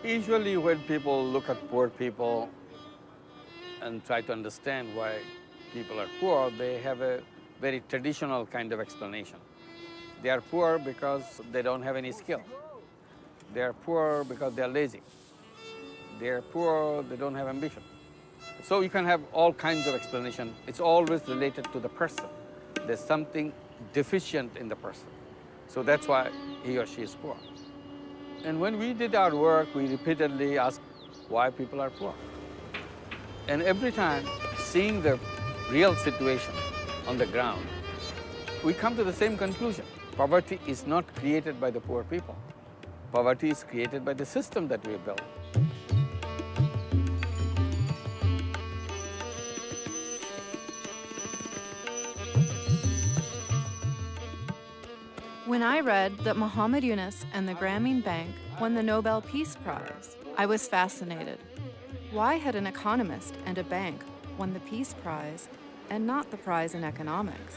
Usually when people look at poor people and try to understand why people are poor, they have a very traditional kind of explanation. They are poor because they don't have any skill. They are poor because they are lazy. They are poor, they don't have ambition. So you can have all kinds of explanation. It's always related to the person. There's something deficient in the person. So that's why he or she is poor. And when we did our work, we repeatedly asked why people are poor. And every time, seeing the real situation on the ground, we come to the same conclusion. Poverty is not created by the poor people. Poverty is created by the system that we built. When I read that Muhammad Yunus and the Grameen Bank won the Nobel Peace Prize, I was fascinated. Why had an economist and a bank won the Peace Prize and not the prize in economics?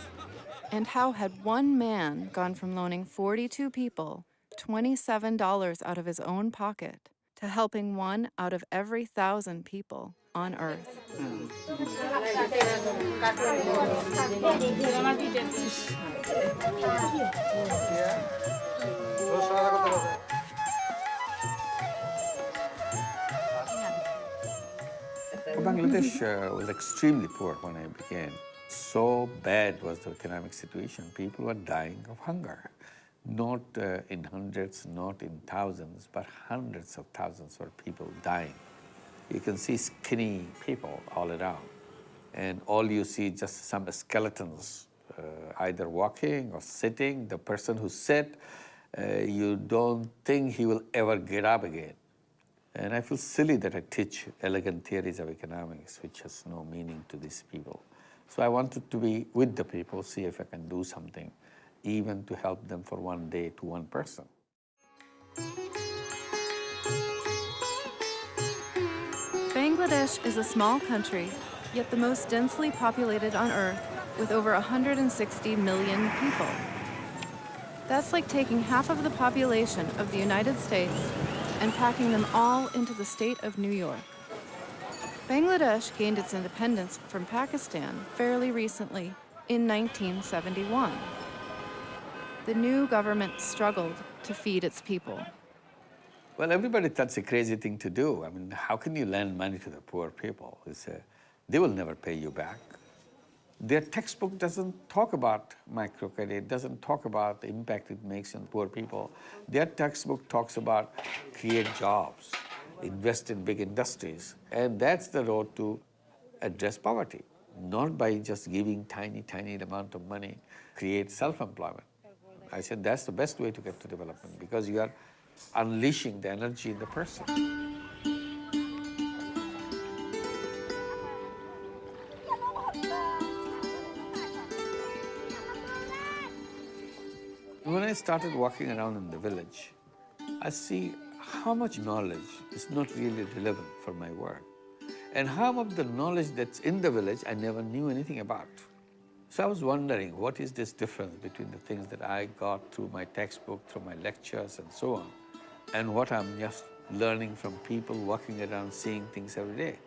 And how had one man gone from loaning 42 people $27 out of his own pocket to helping one out of every 1,000 people on Earth? Bangladesh was extremely poor when I began. So bad was the economic situation. People were dying of hunger. Not in hundreds, not in thousands, but hundreds of thousands were people dying. You can see skinny people all around. And all you see just some skeletons, either walking or sitting. The person who sat, you don't think he will ever get up again. And I feel silly that I teach elegant theories of economics, which has no meaning to these people. So I wanted to be with the people, see if I can do something, even to help them for one day to one person. Bangladesh is a small country, yet the most densely populated on Earth, with over 160 million people. That's like taking half of the population of the United States and packing them all into the state of New York. Bangladesh gained its independence from Pakistan fairly recently, in 1971. The new government struggled to feed its people. Well, everybody thought it's a crazy thing to do. I mean, how can you lend money to the poor people? They will never pay you back. Their textbook doesn't talk about microcredit, doesn't talk about the impact it makes on poor people. Their textbook talks about create jobs, invest in big industries. And that's the road to address poverty, not by just giving tiny amount of money, create self-employment. I said that's the best way to get to development because you are unleashing the energy in the person. When I started walking around in the village, I see how much knowledge is not really relevant for my work. And how of the knowledge that's in the village I never knew anything about. So I was wondering, what is this difference between the things that I got through my textbook, through my lectures and so on, and what I'm just learning from people walking around, seeing things every day.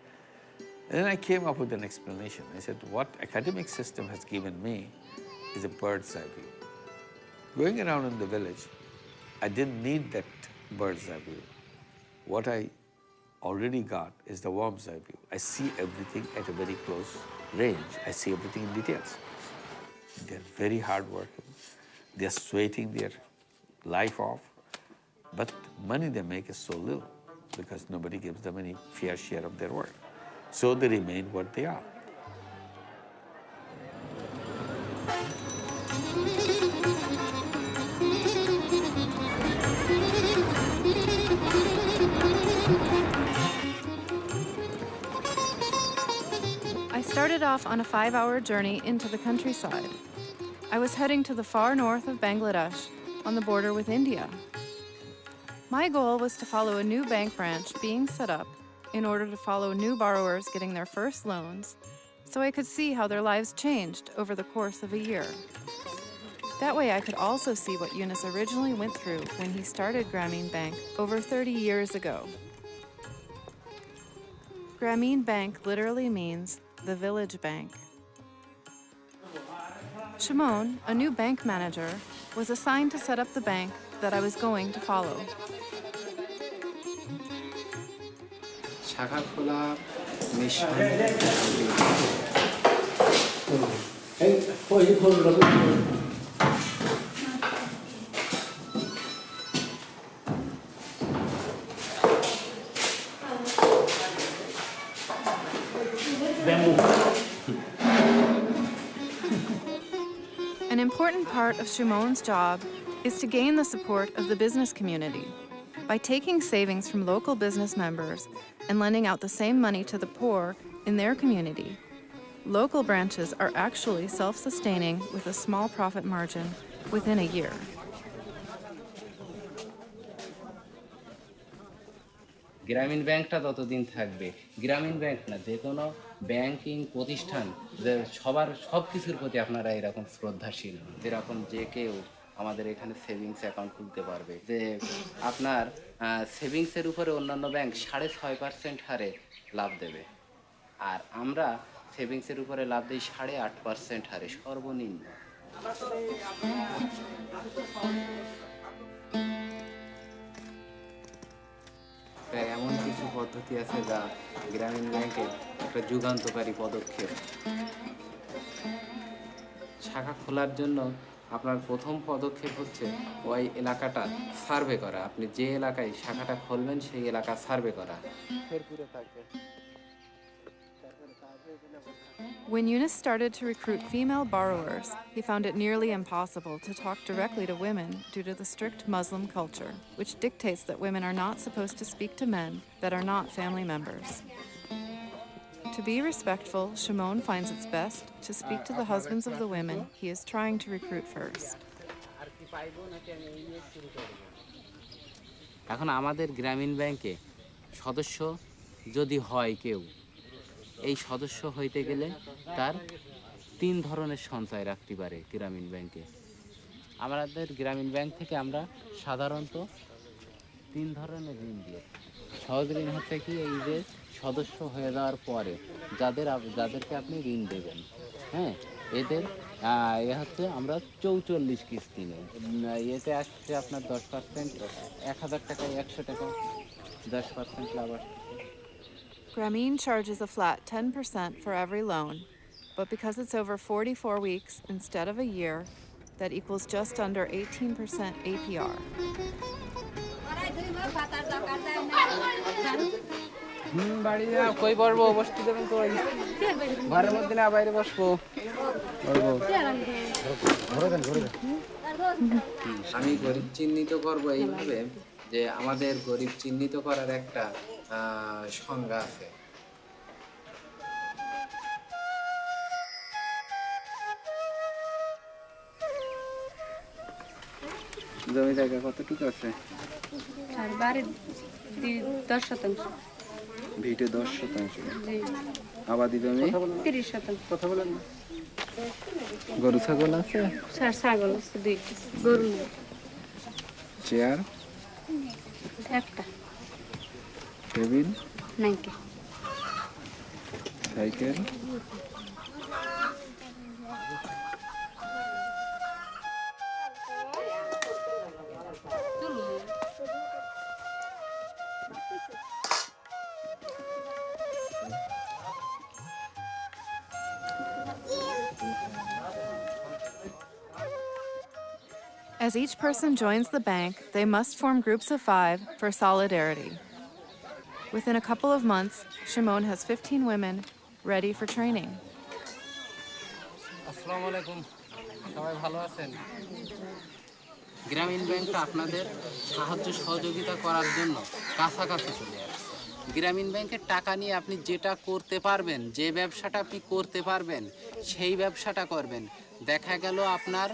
And then I came up with an explanation. I said, what academic system has given me is a bird's eye view. Going around in the village, I didn't need that bird's eye view. What I already got is the worm's eye view. I see everything at a very close range. I see everything in details. They're very hardworking. They're sweating their life off. But the money they make is so little because nobody gives them any fair share of their work. So they remain what they are. I started off on a 5-hour journey into the countryside. I was heading to the far north of Bangladesh, on the border with India. My goal was to follow a new bank branch being set up in order to follow new borrowers getting their first loans, so I could see how their lives changed over the course of a year. That way I could also see what Yunus originally went through when he started Grameen Bank over 30 years ago. Grameen Bank literally means the village bank. Shimon, a new bank manager, was assigned to set up the bank that I was going to follow. An important part of Shimon's job is to gain the support of the business community by taking savings from local business members and lending out the same money to the poor in their community. Local branches are actually self-sustaining with a small profit margin within a year. গ্রামীণ ব্যাংকটা ততদিন থাকবে। গ্রামীণ bank না, যে কোনো banking প্রতিষ্ঠান সবার সব কিছুর প্রতি আপনারা এরকম শ্রদ্ধাশীল, যেরকম যে কেউ আমাদের এখানে সেভিংস অ্যাকাউন্ট খুলতে পারবে। যে আপনার সেভিংসের উপরে অন্যান্য ব্যাংক 6.5% হারে লাভ দেবে, আর আমরা সেভিংসের উপরে লাভ দিই 8.5% হারে সর্বনিম্ন। এমন কিছু পদ্ধতি আছে যা গ্রামীণ ব্যাংকের একটা যুগান্তকারী পদক্ষেপ। শাখা খোলার জন্য আপনার প্রথম পদক্ষেপ হচ্ছে ওই এলাকাটা সার্ভে করা। আপনি যে এলাকায় শাখাটা খুলবেন সেই এলাকা সার্ভে করা। When Yunus started to recruit female borrowers, he found it nearly impossible to talk directly to women due to the strict Muslim culture, which dictates that women are not supposed to speak to men that are not family members. To be respectful, Shimon finds it's best to speak to the husbands of the women he is trying to recruit first. এখন আমাদের গ্রামীণ ব্যাংকে সদস্য যদি হয় কেউ, এই সদস্য হইতে গেলে তার 3 ধরনের সঞ্চয় রাখতে পারে গ্রামীণ ব্যাংকে। আমাদের গ্রামীণ ব্যাংক থেকে আমরা সাধারণত 3 ধরনের ঋণ দিই। সহজ ঋণ হচ্ছে কি, এই যে সদস্য হয়ে যাওয়ার পরে যাদেরকে আপনি ঋণ দেবেন, হ্যাঁ, এদের হচ্ছে আমরা 44 কিস্তি নেই। এতে আসছে আপনার 10%, 1000 টাকায় 100 টাকা 10% লাভ আসছে। Grameen charges a flat 10% for every loan, but because it's over 44 weeks instead of a year, that equals just under 18% APR. কই বসবো? বসতে দেবেন কই? ঘরের মধ্যে না বাইরে বসবো? আমি গরিব চিহ্নিত করবো এইভাবে যে আমাদের গরিব চিহ্নিত করার একটা সংজ্ঞা আছে। জমি জায়গা কতটুকু আছে? 10%। ভিটে 10%। আবাদি জমি 30%। কথা বলেন না। গরু ছাগল আছে? ছাগল আছে 2টি, গরু নেই। চেয়ার একটা। টেবিল নাই। Cycle As each person joins the bank, they must form groups of 5 for solidarity. Within a couple of months, Shimon has 15 women ready for training. আসসালামু আলাইকুম, সবাই ভালো আছেন? গ্রামীণ ব্যাংক আপনাদের সাহায্য সহযোগিতা করার জন্য কাছাকাছি চলে আসছে। গ্রামীণ ব্যাংকের টাকা নিয়ে আপনি যেটা করতে পারবেন, যে ব্যবসাটা আপনি করতে পারবেন সেই ব্যবসাটা করবেন। দেখা গেল আপনার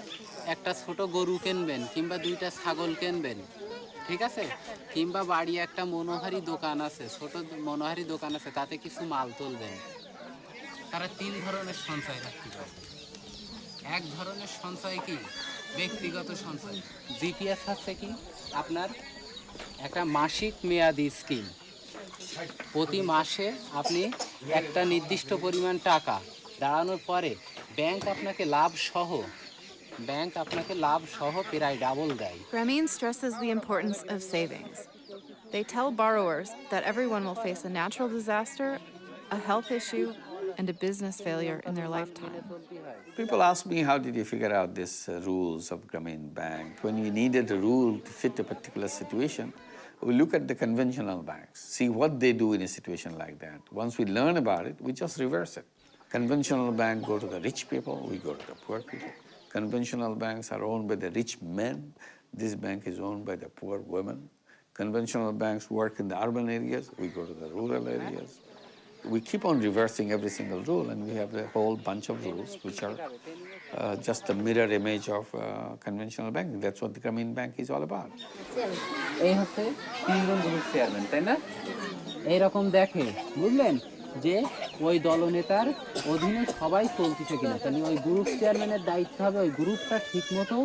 একটা ছোট গরু কিনবেন কিংবা 2টা ছাগল কিনবেন, ঠিক আছে, কিংবা বাড়ি একটা মনোহারি দোকান আছে, ছোট মনোহারি দোকান আছে, তাতে কিছু মাল তুলবেন। তারা 3 ধরনের সঞ্চয় রাখতে পারে। এক ধরনের সঞ্চয় কি ব্যক্তিগত সঞ্চয়। জিপিএস হচ্ছে কি আপনার একটা মাসিক মেয়াদি স্কিম। প্রতি মাসে আপনি একটা নির্দিষ্ট পরিমাণ টাকা দাঁড়ানোর পরে ব্যাংক আপনাকে লাভ সহ প্রায় ডাবল দেয়। Grameen stresses the importance of savings. They tell borrowers that everyone will face a natural disaster, a health issue, and a business failure in their lifetime. People ask me, how did you figure out these rules of Grameen Bank? When we needed a rule to fit a particular situation, we look at the conventional banks, see what they do in a situation like that. Once we learn about it, we just reverse it. Conventional banks go to the rich people, we go to the poor people. Conventional banks are owned by the rich men. This bank is owned by the poor women. Conventional banks work in the urban areas, we go to the rural areas. We keep on reversing every single rule, and we have a whole bunch of rules which are just a mirror image of conventional banking. That's what the Grameen Bank is all about. এই হচ্ছে তিনজন group chairman, তাই না? এইরকম দেখে, বুঝলেন, যে ওই দলনেতার অধীনে সবাই চলতেছে কিনা। তাহলে ওই গ্রুপ চেয়ারম্যানের দায়িত্ব হবে ওই গ্রুপটা ঠিক মতো।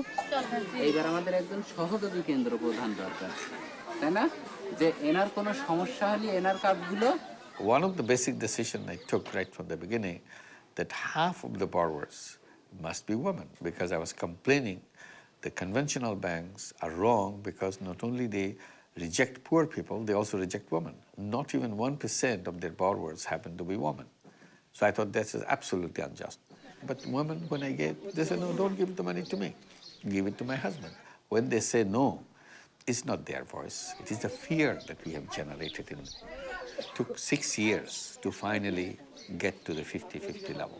এইবার আমাদের একজন সহযোগী কেন্দ্র প্রধান দরকার, তাই না? যে এনার কোনো সমস্যা হলে এনার কাজগুলো। One of the basic decisions I took right from the beginning, that half of the borrowers must be women, because I was complaining the conventional banks are wrong because not only they reject poor people, they also reject women. Not even 1% of their borrowers happen to be women. So I thought this is absolutely unjust. But women, when I gave, they said, no, don't give the money to me. Give it to my husband. When they say no, it's not their voice. It is the fear that we have generated in them. It took 6 years to finally get to the 50-50 level.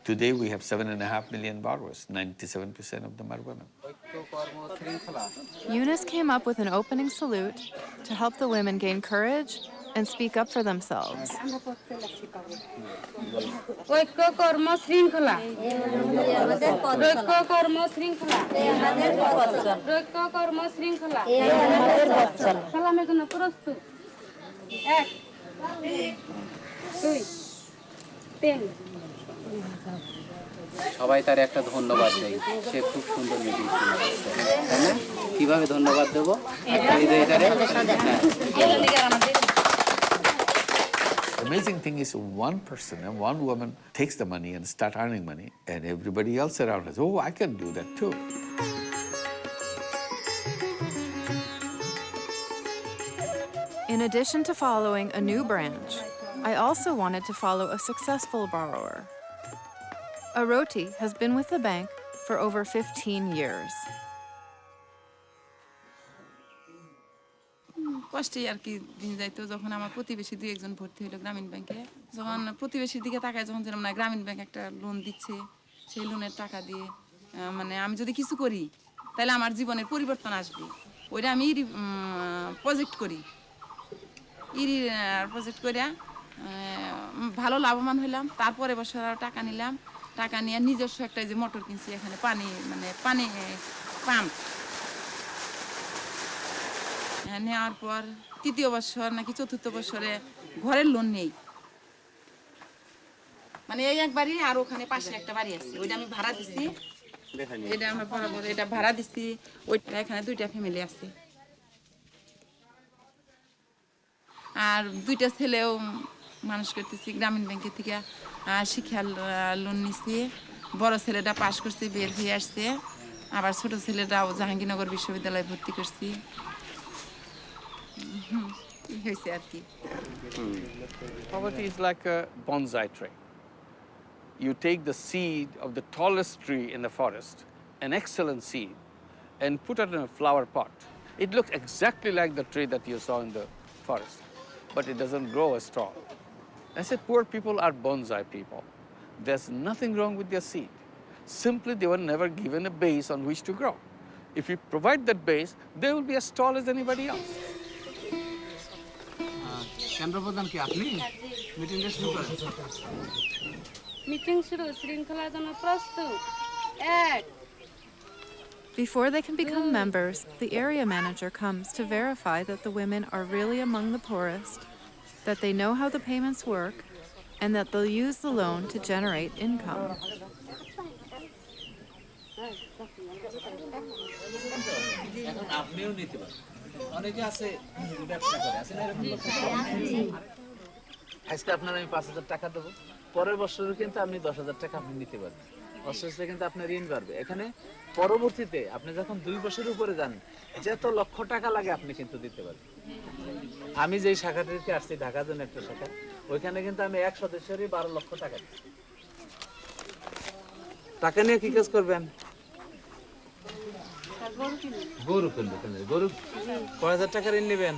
Today we have 7.5 million borrowers. 97% of them are women. Eunice came up with an opening salute to help the women gain courage and speak up for themselves. ঐক্য কর্ম শৃঙ্খলা, ঐক্য কর্ম শৃঙ্খলা, ঐক্য কর্ম শৃঙ্খলা। সালামের জন্য প্রস্তুত। 1 2 3। সবাই তার একটা ধন্যবাদ দেয়, সে খুব সুন্দর মিটিং ছিল, তাই না? কিভাবে ধন্যবাদ দেবো? The amazing thing is one person and one woman takes the money and start earning money, and everybody else around us, oh, I can do that too. In addition to following a new branch, I also wanted to follow a successful borrower. Aroti has been with the bank for over 15 years. কষ্টে আর কি দিন যাইতো, যখন আমার প্রতিবেশী দুই একজন ভর্তি হলো গ্রামীণ ব্যাংকে, যখন প্রতিবেশীর দিকে তাকায়, যখন যেরকম না গ্রামীণ ব্যাংক একটা লোন দিচ্ছে, সেই লোনের টাকা দিয়ে মানে আমি যদি কিছু করি তাহলে আমার জীবনের পরিবর্তন আসবে, ওইটা আমি প্রজেক্ট করি। প্রজেক্ট করিয়া ভালো লাভবান হইলাম। তারপরে বছর টাকা নিলাম, টাকা নিয়ে নিজস্ব একটা যে মোটর কিনছি, এখানে পানি পাম্প নেওয়ার পর তৃতীয় বছর নাকি চতুর্থ বছরে ঘরের লোন নেই, মানে এই একবারই। আর ওখানে পাশে একটা বাড়ি আছে, ওইটা আমি ভাড়া দিছি, এটা আমরা বরাবর এটা ভাড়া দিছি। ওইটা এখানে 2টা ফ্যামিলি আছে, আর 2টা ছেলেও মানুষ করতেছি। গ্রামীণ ব্যাংকের থেকে শিক্ষা লোন নিছি, বড় ছেলেটা পাশ করছে, বের হয়ে আসছে, আবার ছোট ছেলেটাও জাহাঙ্গীরনগর বিশ্ববিদ্যালয়ে ভর্তি করছি। Poverty is like a bonsai tree. You take the seed of the tallest tree in the forest, an excellent seed, and put it in a flower pot. It looks exactly like the tree that you saw in the forest, but it doesn't grow as tall. I said, poor people are bonsai people. There's nothing wrong with their seed. Simply, they were never given a base on which to grow. If you provide that base, they will be as tall as anybody else. Meeting শুরু, শৃঙ্খলার জন্য প্রস্তুত। 1 Before they can become members, the area manager comes to verify that the women are really among the poorest, that they know how the payments work, and that they'll use the loan to generate income. অনেকে আছে ব্যবসা করে, আছে না এরকম লোক? আজকে আপনার আমি 5,000 টাকা দেবো, পরের বছরও কিন্তু আপনি 10,000 টাকা আপনি নিতে পারবেন। আস্তে আস্তে কিন্তু আপনার ঋণ বাড়বে। এখানে পরবর্তীতে আপনি যখন 2 বছরের উপরে যান, যত লক্ষ টাকা লাগে আপনি কিন্তু দিতে পারবেন। আমি যেই শাখা থেকে আসছি, ঢাকার জন্য একটা শাখা, ওইখানে কিন্তু আমি এক সদস্যেরই 12 লক্ষ টাকা দিচ্ছি। টাকা নিয়ে কি কাজ করবেন? গরু কিনবেন। গরু কয় হাজার টাকা ঋণ নেবেন?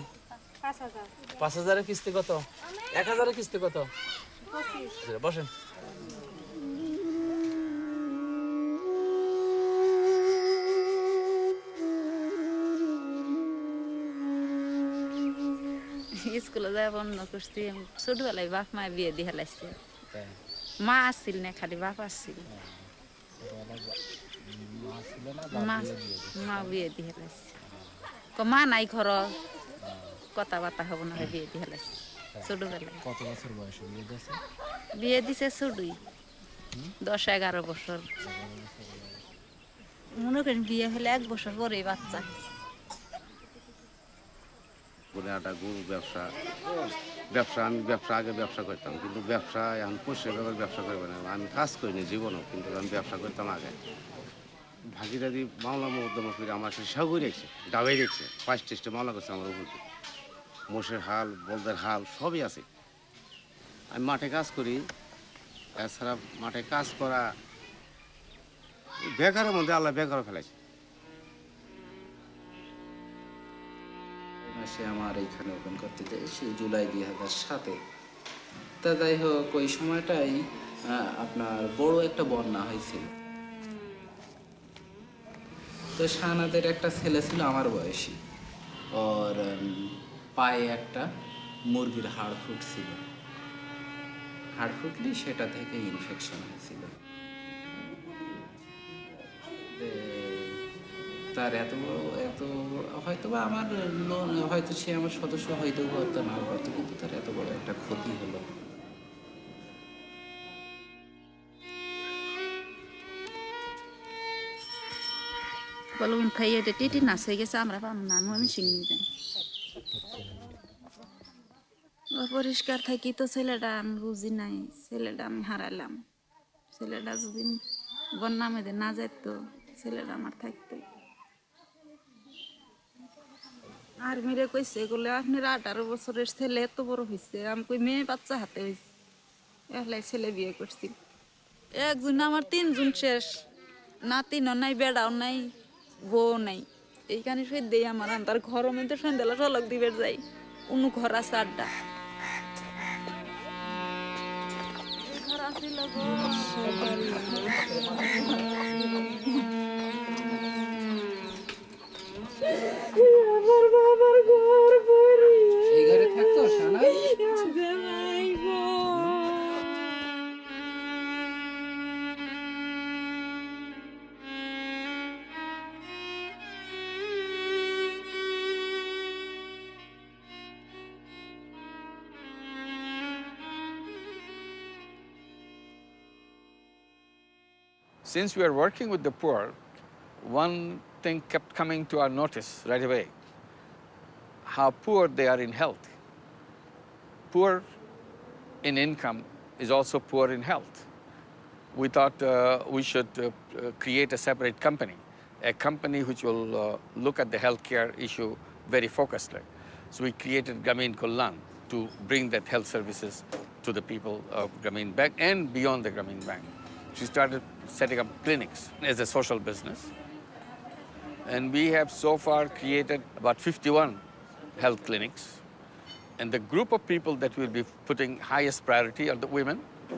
5,000 কিস্তি কত? 1,000 কিস্তি কত? বসেন। স্কুলে যাওয়া বন্ধ করছি। ছোটবেলায় বাপ মা বিয়ে দিয়ে হেলাইছে। মা আসছিল না, খালি বাপ আসছিল। মা বিয়ে দিয়ে হেলাইছে। মা নাই ঘর, কথাবার্তা হব না, বিয়ে দিয়ে হেলাইছে ছোটবেলায়। কত বছর বয়সে বিয়ে দিয়েছে? বিয়ে দিছে ছোটই, 10-11 বছর। মনে করেন বিয়ে হলে 1 বছর পরেই বাচ্চা। একটা গরু ব্যবসা আমি আগে ব্যবসা করতাম, কিন্তু ব্যবসা এখন পোষে ব্যবসা করবো না। আমি কাজ করিনি জীবনও, কিন্তু আমি ব্যবসা করতাম আগে। ভাগিদারি মামলা মোকদ্দমা করে আমার সাগর রেখেছে, ডাবাই রেখেছে, 5-6টা মামলা করছে আমার উপর। মোষের হাল, বলদের হাল সবই আছে। আমি মাঠে কাজ করি, এছাড়া মাঠে কাজ করা বেকারের মধ্যে আল্লাহ বেকারও ফেলাইছে। সে আমার এইখানে ওপেন করতে চাই সেই জুলাই 2007-এ। তা যাই হোক, ওই সময়টাই আপনার বড় একটা বন্যা হয়েছিল। তো শাহানাদের একটা ছেলে ছিল আমার বয়সী, ওর পায়ে একটা মুরগির হাড় ফুটছিল। হাড় ফুটলি সেটা থেকে ইনফেকশন হয়েছিল। তার এত হয়তো বা আমার লোন, হয়তো সে আমার সদস্য হয়তো করতো না করতো, কিন্তু তার এত বড় একটা ক্ষতি হলো। বলুন খাই এটা টিটি নাচ হয়ে গেছে, আমরা পাবো না, আমি শিখিনি যাই। পরিষ্কার থাকি তো ছেলেটা আমি বুঝি নাই, ছেলেটা আমি হারালাম। ছেলেটা যদি বন্যা মেয়েদের না যেত, ছেলেটা আমার থাকতো। আর মেরে কইছে এগুলো আপনার 18 বছরের ছেলে এত বড় হয়েছে, আমি কই মেয়ে বাচ্চা হাতে হয়েছে, এলাই ছেলে বিয়ে করছি। একজন আমার 3 জন শেষ, নাতিনও নাই, বেড়াও নাই, বউ নাই। এইখানে সে দেই আমার আন্তার ঘরের মধ্যে সন্ধ্যাবেলা ঝলক দিবে যাই, অন্য ঘর আছে 8টা। ঘর আছিল গো। এই ঘরে থাকতো Shahana? Since we are working with the poor, one thing kept coming to our notice right away, how poor they are in health. Poor in income is also poor in health. We thought we should create a separate company, a company which will look at the healthcare issue very focusedly. So we created Grameen China to bring that health services to the people of Grameen Bank and beyond the Grameen Bank. She started setting up clinics as a social business. And we have so far created about 51 health clinics. And the group of people that we'll be putting highest priority are the women.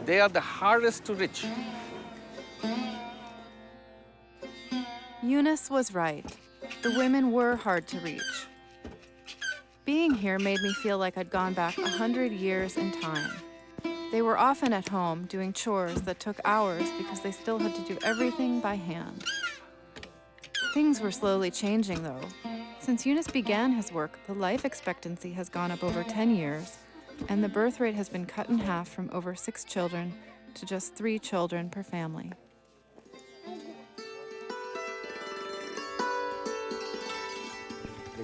They are the hardest to reach. Eunice was right. The women were hard to reach. Being here made me feel like I'd gone back 100 years in time. They were often at home doing chores that took hours because they still had to do everything by hand. Things were slowly changing, though. Since Eunice began his work, the life expectancy has gone up over 10 years, and the birth rate has been cut in half from over 6 children to just 3 children per family.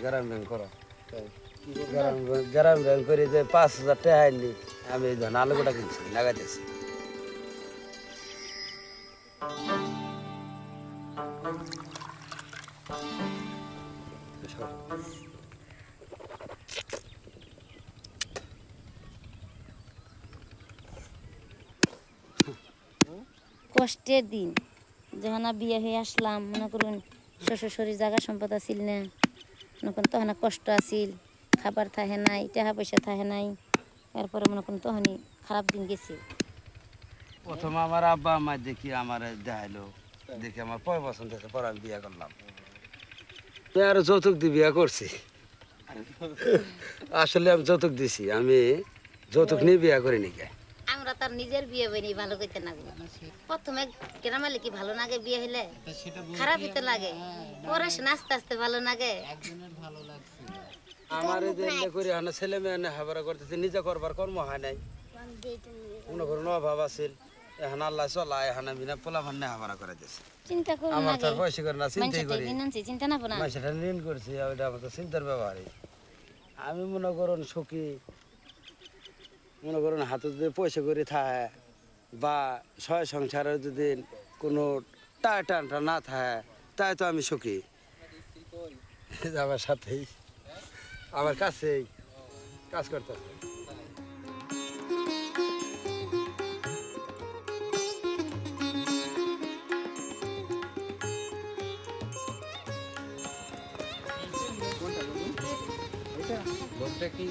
গ্রামীণ bank করা গ্রামীণ bank করে যে 5,000 টাকা আনলি আমি এই ধরেন আলু গোটা কিনছি লাগাইতেছি। কষ্টের দিন যখন বিয়ে হয়ে আসলাম, মনে করুন শ্বশুর শরীর জায়গা সম্পদ আছিল না, মনে করুন তখন কষ্ট আছিল, খাবার থাকে নাই, টাকা পয়সা থাকে নাই, এরপরে মনে করুন তখনই খারাপ দিন গেছে। প্রথম আমার আব্বা আম্মা দেখি আমার দেখাইলো, দেখি আমার পয় পছন্দ হয়েছে, পরে আমি বিয়ে করলাম। আরো যৌতুক দিয়ে বিয়ে করছি, আসলে আমি যৌতুক দিছি, আমি যৌতুক নিয়ে বিয়ে করিনি। আমরা তার নিজের বিয়ে বানি ভালো করতে না, প্রথমে গ্রামে কি ভালো লাগে, বিয়ে হইলে খারাপ হইতে লাগে, পরে আস্তে আস্তে ভালো লাগে। আমার করে হানা ছেলে মেয়ে হাবারা করতেছে, নিজে করবার কর্ম হয় নাই, মনে করুন অভাব আছিল, এখন আল্লাহ চলা এখন আমি না পোলা ভান্নে হাবারা করে দিয়েছে। চিন্তা করি আমার তার পয়সা করে না, চিন্তাই করি, চিন্তা না না সেটা ঋণ করছি, ওইটা আমার তো চিন্তার ব্যবহারই। আমি মনে করুন সুখী, মনে করুন হাতে যদি পয়সা করে থাকে বা ছয় সংসারের যদি কোনো টানটা না থাকে, তাই তো আমি সুখী। আমার সাথেই আমার কাছেই কাজ করতে হবে। কি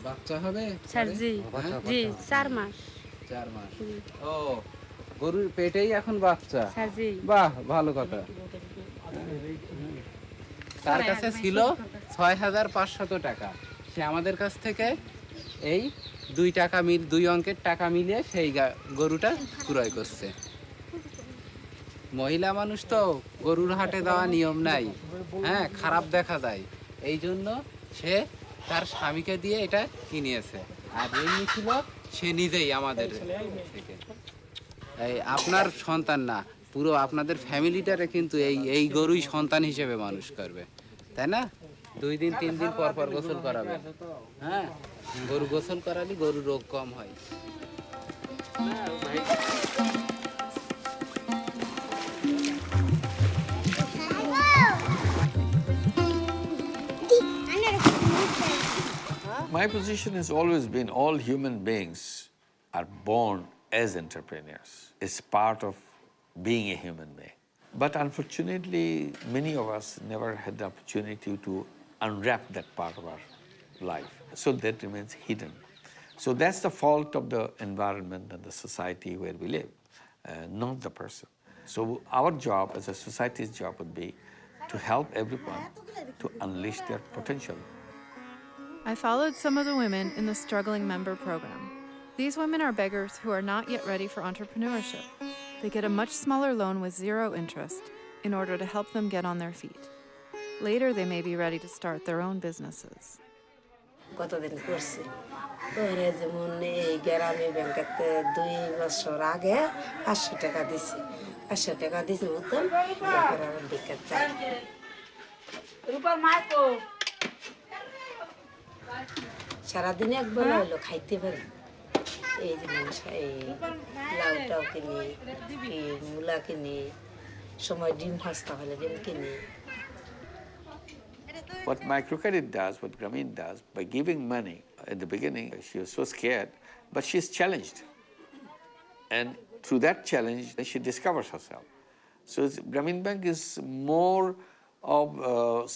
বাচ্চা হবে স্যার? জি জি, 4 মাস। 4 মাস। ও, গরুর পেটেই এখন বাচ্চা? স্যার জি। বাহ, ভালো কথা। তার কাছে ছিল 6,500 টাকা, সে আমাদের কাছ থেকে এই 2 অঙ্কের টাকা মিলিয়ে সেই গরুটা ক্রয় করছে। মহিলা মানুষ তো গরুর হাটে দেওয়া নিয়ম নাই, হ্যাঁ, খারাপ দেখা যায়, এই জন্য সে তার স্বামীকে দিয়ে এটা কিনিয়েছে। আর এমনি ছিল সে নিজেই আমাদের থেকে। এই আপনার সন্তান না, পুরো আপনাদের ফ্যামিলিটারে কিন্তু এই গরুই সন্তান হিসেবে মানুষ করবে, তাই না? 2 দিন 3 দিন পর পর গোসল করাবে, হ্যাঁ, গরু গোসল করালে গরুর রোগ কম হয়। My position has always been all human beings are born as entrepreneurs. It's part of being a human being. But unfortunately, many of us never had the opportunity to unwrap that part of our life. So that remains hidden. So that's the fault of the environment and the society where we live, not the person. So our job as a society's job would be to help everyone to unleash their potential. I followed some of the women in the Struggling Member Program. These women are beggars who are not yet ready for entrepreneurship. They get a much smaller loan with 0 interest in order to help them get on their feet. Later, they may be ready to start their own businesses. কতদিন করছি, ওরে যেমন এই গ্রামীণ ব্যাংকেতে 2 বছর আগে 500 টাকা দিছি, 500 টাকা দিছি মতন বিকেট চাই। রূপার মা তো সারাদিন একবার হইলো খাইতে পারি, এই জিনিস এই লাউটাও কিনি, মূলা কিনি, সময় ডিম হাসতে হলে ডিম কিনি। What microcredit does, what Grameen does, by giving money at the beginning, she was so scared, but she's challenged. And through that challenge, she discovers herself. So Grameen Bank is more of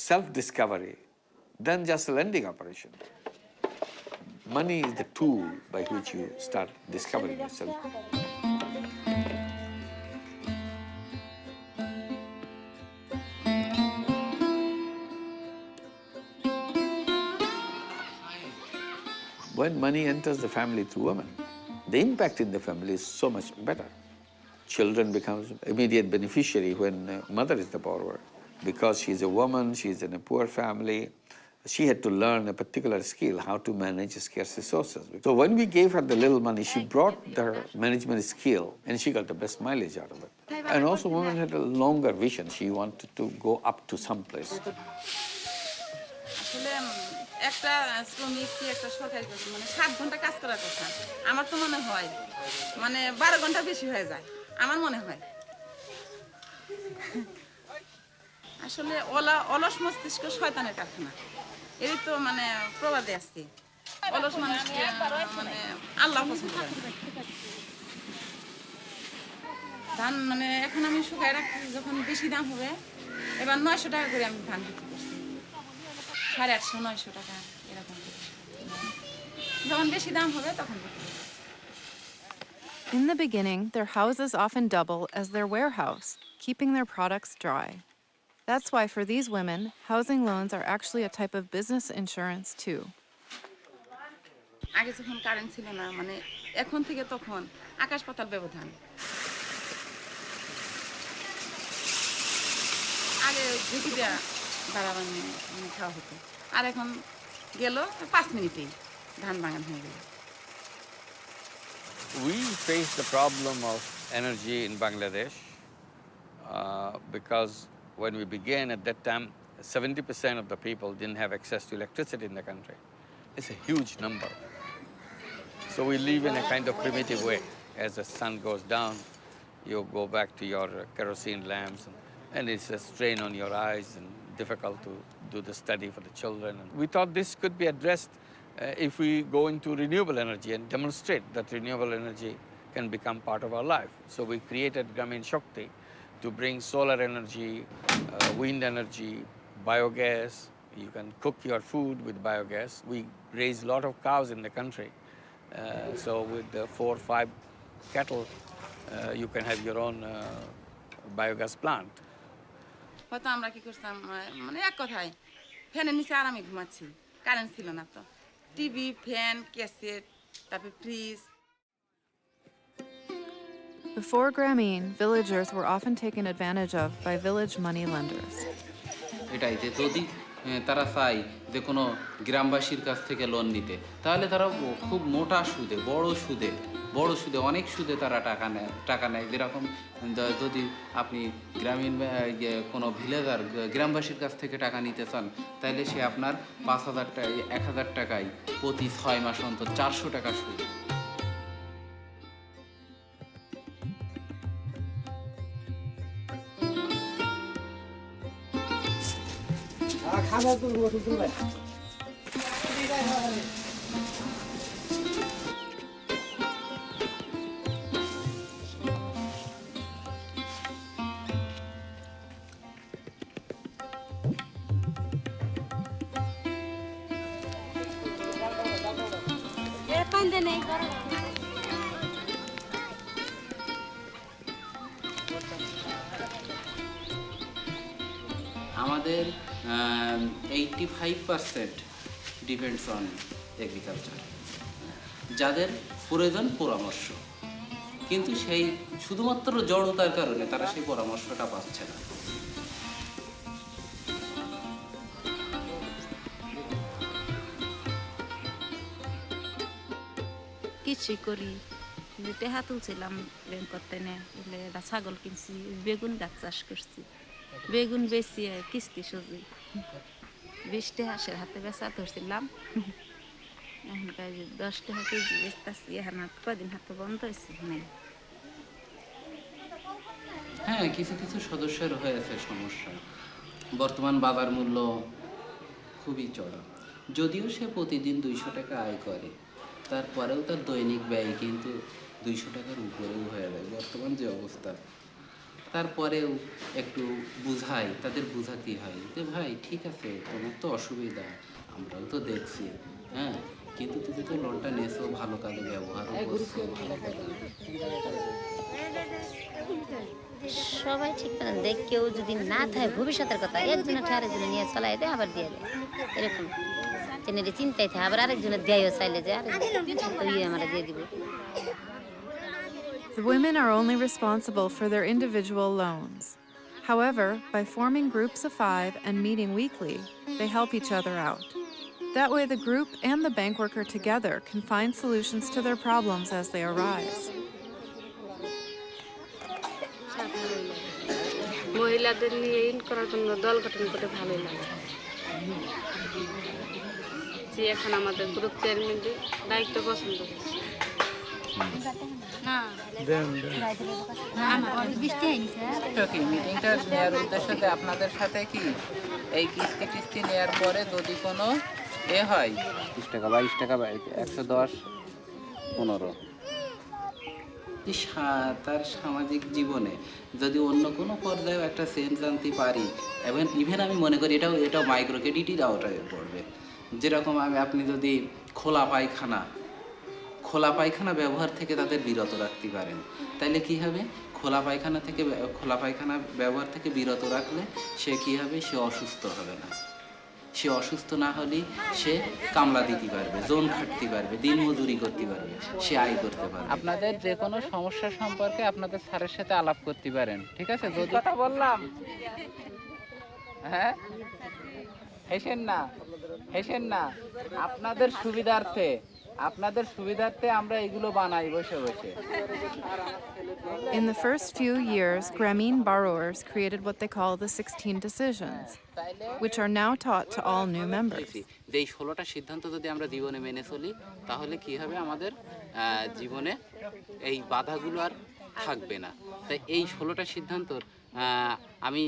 self-discovery than just a lending operation. Money is the tool by which you start discovering yourself. When money enters the family through women, the impact in the family is so much better. Children becomes immediate beneficiary when mother is the borrower. Because she's a woman, she's in a poor family, she had to learn a particular skill, how to manage scarce resources. So when we gave her the little money, she brought the management skill and she got the best mileage out of it. And also women had a longer vision. She wanted to go up to some place. আসলে একটা শ্রমিক কি একটা সরকারি চাকরি মানে 7 ঘন্টা কাজ করার কথা আমার তো মনে হয় মানে 12 ঘন্টা বেশি হয়ে যায় আমার মনে হয় আসলে অলস মস্তিষ্ক শয়তানের কারখানা এই তো মানে প্রবাদে আছে অলস মানুষ মানে আল্লাহ পছন্দ করে ধান মানে এখন আমি শুকায় রাখছি যখন বেশি দাম হবে এবার 900 টাকা করে আমি ধান বিক্রি করছি 850 900 টাকা এরকম যখন বেশি দাম হবে তখন বিক্রি করব In the beginning, their houses often double as their warehouse, keeping their products dry. That's why for these women, housing loans are actually a type of business insurance too. আগে যখন কারেন্ট ছিল না মানে এখন থেকে তখন আকাশ পাতাল ব্যবধান আগে ঝুঁকি দেওয়া বাড়াবানি খাওয়া হতো আর এখন গেল 5 মিনিটেই ধান বাগান হয়ে গেল We face the problem of energy in Bangladesh because when we began at that time, 70% of the people didn't have access to electricity in the country. It's a huge number. So we live in a kind of primitive way. As the sun goes down, you go back to your kerosene lamps, and it's a strain on your eyes and difficult to do the study for the children. And we thought this could be addressed if we go into renewable energy and demonstrate that renewable energy can become part of our life. So we created Grameen Shakti to bring solar energy, wind energy, biogas. You can cook your food with biogas. We raise a lot of cows in the country. So with the 4 or 5 cattle, you can have your own biogas plant. হয়তো আমরা কি করতাম মানে এক কথায় ফ্যানের নিচে আরামে ঘুমাচ্ছি কারেন্ট ছিল না তো টিভি ফ্যান ক্যাসেট তারপর fridge Before Grameen, villagers were often taken advantage of by village money lenders. এটাই যে যদি তারা চায় যে কোনো গ্রামবাসীর কাছ থেকে লোন নিতে তাহলে তারা খুব মোটা সুদে বড় সুদে অনেক সুদে তারা টাকা নেয় যেরকম যদি আপনি গ্রামীণ কোনো ভিলেজার গ্রামবাসীর কাছ থেকে টাকা নিতে চান তাহলে সে আপনার 5,000 টাকা 1,000 টাকায় প্রতি 6 মাস অন্তর 400 টাকা সুদ আমাদের 85% ডিপেন্ডস অন এগ্রিকালচার যাদের প্রয়োজন পরামর্শ কিন্তু সেই শুধুমাত্র জড়তার কারণে তারা সেই পরামর্শটা পাচ্ছে না কিছু করি টেহা তুলছিলাম ব্যাংক করতে না বলে এটা ছাগল কিনছি বেগুন গাছ চাষ করছি বেগুন বেশি কিস্তি সুজি 20 টাকা হাতে বেচা ধরছিলাম এখন 10 টাকা কেজি বেচতেছি এখন কদিন হাতে বন্ধ হয়েছে নাই হ্যাঁ কিছু কিছু সদস্যের হয়েছে সমস্যা বর্তমান বাজার মূল্য খুবই চড়া যদিও সে প্রতিদিন 200 টাকা আয় করে তারপরেও তার দৈনিক ব্যয় কিন্তু 200 টাকার উপরেও হয়ে যায় বর্তমান যে অবস্থা তারপরেও একটু বুঝাই তাদের বুঝাতে হয় যে ভাই ঠিক আছে তোমার তো অসুবিধা আমরাও তো দেখছি হ্যাঁ কিন্তু তুমি তো লোনটা নিয়েছো ভালো কাজে ব্যবহারও করছো সবাই ঠিক না দেখ কেউ যদি না থাকে ভবিষ্যতের কথা একজনের আরেকজনে নিয়ে চালাই দেয় আবার দিয়ে দেয় এরকম টেনে চিন্তায় থাকে আবার আরেকজনের দেয়ও চাইলে যে আরেকজন আমরা দিয়ে দিব The women are only responsible for their individual loans. However, by forming groups of 5 and meeting weekly, they help each other out. That way the group and the bank worker together can find solutions to their problems as they arise. মহিলাদের নিয়ে করার জন্য দল গঠন করে ভালোই লাগে। যে এখন আমাদের গ্রুপ চেয়ারম্যানের দায়িত্ব পছন্দ হচ্ছে। মিটিংটা নেওয়ার উদ্দেশ্যতে আপনাদের সাথে কি এই কিস্তি নেওয়ার পরে যদি কোনো হয় 30 টাকা 22 টাকা 110 15 তার সামাজিক জীবনে যদি অন্য কোনো পর্যায়ে একটা সেন্স আনতে পারি, এবং ইভেন আমি মনে করি এটাও মাইক্রো ক্রেডিটের আওতায় পড়বে। যেরকম আপনি যদি খোলা পায়খানা ব্যবহার থেকে তাদের বিরত রাখতে পারেন, তাইলে কি হবে? খোলা পায়খানা ব্যবহার থেকে বিরত রাখলে সে কি হবে? সে অসুস্থ হবে না। সে অসুস্থ না হলে সে কামলা দিতে পারবে, জোন খাটতে পারবে, দিন মজুরি করতে পারবে, সে আয় করতে পারবে। আপনাদের যে কোনো সমস্যা সম্পর্কে আপনাদের স্যারের সাথে আলাপ করতে পারেন, ঠিক আছে? যদি কথা বললাম, হ্যাঁ, হেসেন না, আপনাদের সুবিধার্থে আমরা এগুলো বানাই বসে বসে। In the first few years, Grameen borrowers created what they call the 16 decisions, which are now taught to all new members. যে 16টা সিদ্ধান্ত যদি আমরা জীবনে মেনে চলি, তাহলে কি হবে? আমাদের জীবনে এই বাধাগুলো আর থাকবে না। তাই এই 16টা সিদ্ধান্ত আমি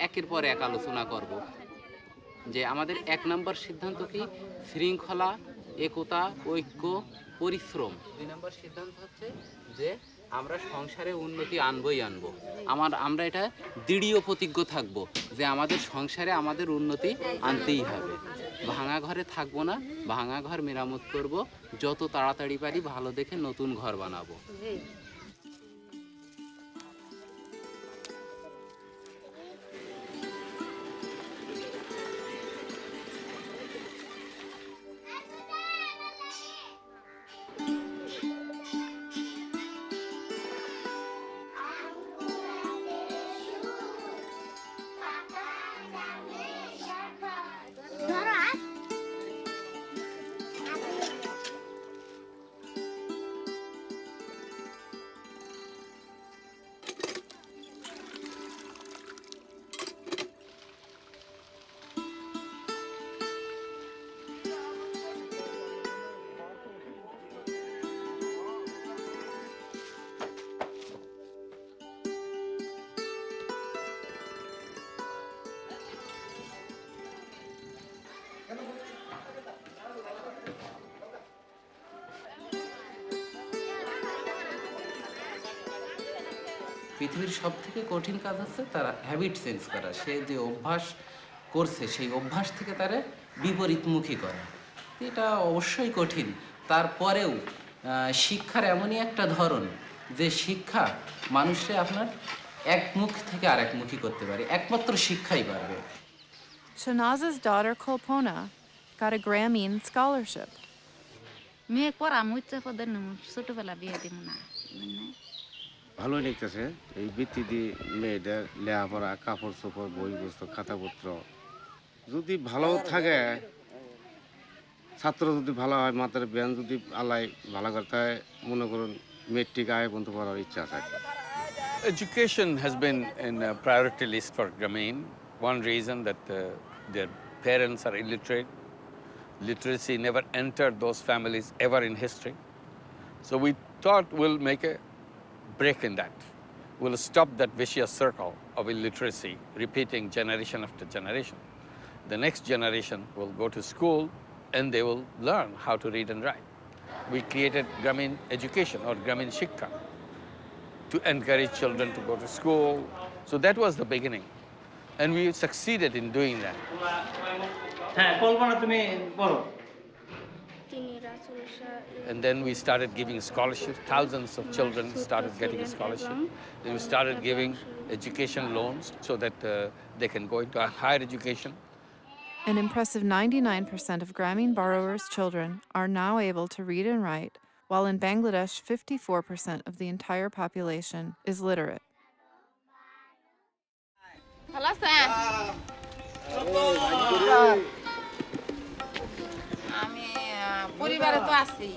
একের পর এক আলোচনা করব। যে আমাদের 1 নম্বর সিদ্ধান্ত কি? শৃঙ্খলা, একতা, ঐক্য, পরিশ্রম। 2 নম্বর সিদ্ধান্ত হচ্ছে যে আমরা সংসারে উন্নতি আনবই আনবো। আমরা এটা দৃঢ় প্রতিজ্ঞ থাকবো যে আমাদের সংসারে আমাদের উন্নতি আনতেই হবে। ভাঙা ঘরে থাকবো না, ভাঙা ঘর মেরামত করব, যত তাড়াতাড়ি পারি ভালো দেখে নতুন ঘর বানাবো। পৃথিবীর সবথেকে কঠিন কাজ হচ্ছে তার হ্যাবিট চেঞ্জ করা। সে যে অভ্যাস করছে সেই অভ্যাস থেকে তারে বিপরীতমুখী করা। এটা অবশ্যই কঠিন। তারপরেও শিক্ষার এমনই একটা ধরন যে শিক্ষা মানুষকে আপনার একমুখ থেকে আরেকমুখী করতে পারে। একমাত্র শিক্ষাই পারবে। Shanaz's daughter Kolpona got a Grameen scholarship. মেয়ে পড়াম হচ্ছে পদের ছোটবেলা বিয়ে দিব না। ভালোই লিখতেছে। এই বৃত্তি দিয়ে মেয়েদের লেখাপড়া, কাপড় চোপড়, বই পুস্তক, খাতাপত্র যদি ভালো থাকে, ছাত্র যদি ভালো হয়, মাথার জ্ঞান যদি আলাই ভালো করতে হয়, মনে করুন মেট্রিক আয় পর্যন্ত পড়ার ইচ্ছা থাকে। Education has been in a priority list for Grameen. One reason that their parents are illiterate. Literacy never entered those families ever in history. So we thought we'll make a break in that. We'll stop that vicious circle of illiteracy, repeating generation after generation. The next generation will go to school and they will learn how to read and write. We created Grameen Education or Grameen Shikha to encourage children to go to school. So that was the beginning. And we succeeded in doing that. And then we started giving scholarships. Thousands of children started getting a scholarship. Then we started giving education loans so that they can go into a higher education. An impressive 99% of Grameen borrowers' children are now able to read and write, while in Bangladesh, 54% of the entire population is literate. আমি পরিবারে তো আছি,